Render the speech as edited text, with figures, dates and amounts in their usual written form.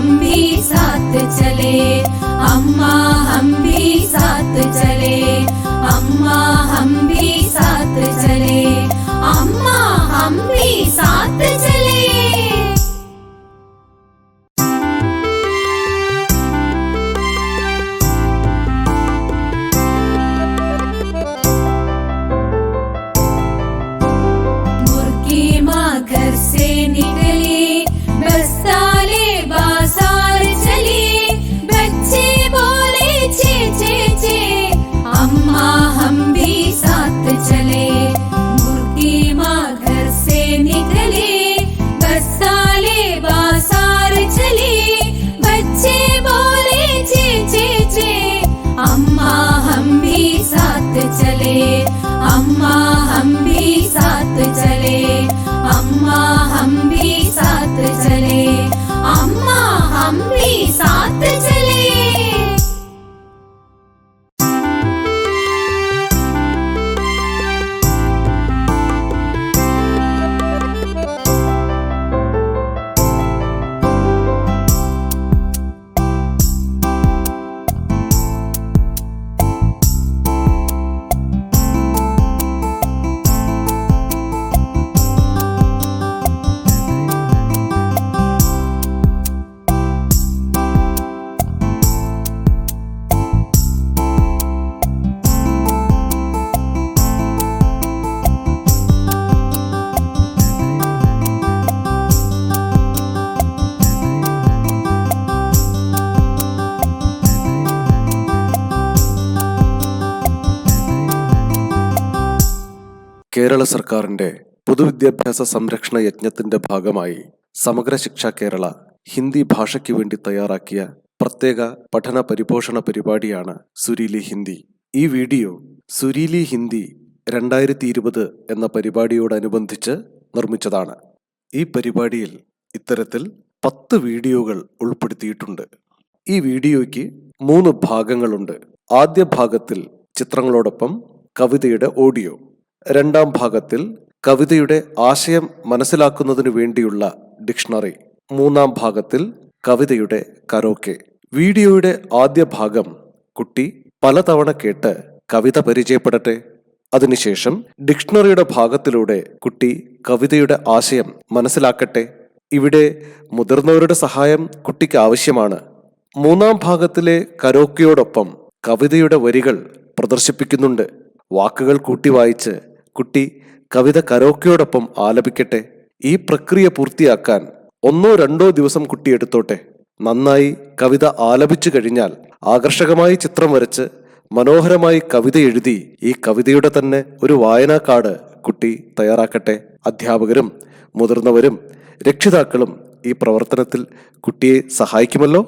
हम भी साथ चले, अम्मा हम भी साथ चले, अम्मा हम भी साथ चले, अम्मा हम भी साथ चले। मुर्गी माँ घर से निकली, बस्ता ले बाजार चली, बच्चे बोले चे चे चे, अम्मा हम भी साथ चले। मुर्गी माँ घर से निकली, बस्ता ले बाजार चली, बच्चे बोले चे चे चे, अम्मा हम भी साथ चले, अम्मा हम भी साथ चले, अम्मा हम भी साथ चले, अम्मा हम भी साथ चले। കേരള സർക്കാരിന്റെ പൊതുവിദ്യാഭ്യാസ സംരക്ഷണ യജ്ഞത്തിന്റെ ഭാഗമായി സമഗ്ര ശിക്ഷ കേരള ഹിന്ദി ഭാഷയ്ക്ക് വേണ്ടി തയ്യാറാക്കിയ പ്രത്യേക പഠന പരിപോഷണ പരിപാടിയാണ് സുരീലി ഹിന്ദി. ഈ വീഡിയോ സുരീലി ഹിന്ദി 2020 എന്ന പരിപാടിയോടനുബന്ധിച്ച് നിർമ്മിച്ചതാണ്. ഈ പരിപാടിയിൽ ഇത്തരത്തിൽ 10 വീഡിയോകൾ ഉൾപ്പെടുത്തിയിട്ടുണ്ട്. ഈ വീഡിയോയ്ക്ക് 3 ഭാഗങ്ങളുണ്ട്. ആദ്യ ഭാഗത്തിൽ ചിത്രങ്ങളോടൊപ്പം കവിതയുടെ ഓഡിയോ, രണ്ടാം ഭാഗത്തിൽ കവിതയുടെ ആശയം മനസ്സിലാക്കുന്നതിനു വേണ്ടിയുള്ള ഡിക്ഷണറി, മൂന്നാം ഭാഗത്തിൽ കവിതയുടെ കരോക്കെ. വീഡിയോയുടെ ആദ്യ ഭാഗം കുട്ടി പലതവണ കേട്ട് കവിത പരിചയപ്പെടട്ടെ. അതിനുശേഷം ഡിക്ഷണറിയുടെ ഭാഗത്തിലൂടെ കുട്ടി കവിതയുടെ ആശയം മനസ്സിലാക്കട്ടെ. ഇവിടെ മുതിർന്നവരുടെ സഹായം കുട്ടിക്ക് ആവശ്യമാണ്. മൂന്നാം ഭാഗത്തിലെ കരോക്കയോടൊപ്പം കവിതയുടെ വരികൾ പ്രദർശിപ്പിക്കുന്നുണ്ട്. വാക്കുകൾ കൂട്ടി വായിച്ച് കുട്ടി കവിത കരോക്കയോടൊപ്പം ആലപിക്കട്ടെ. ഈ പ്രക്രിയ പൂർത്തിയാക്കാൻ 1-2 ദിവസം കുട്ടി എടുത്തോട്ടെ. നന്നായി കവിത ആലപിച്ചു കഴിഞ്ഞാൽ ആകർഷകമായി ചിത്രം വരച്ച് മനോഹരമായി കവിത എഴുതി ഈ കവിതയുടെ തന്നെ ഒരു വായനാ കാർഡ് കുട്ടി തയ്യാറാക്കട്ടെ. അധ്യാപകരും മുതിർന്നവരും രക്ഷിതാക്കളും ഈ പ്രവർത്തനത്തിൽ കുട്ടിയെ സഹായിക്കുമല്ലോ.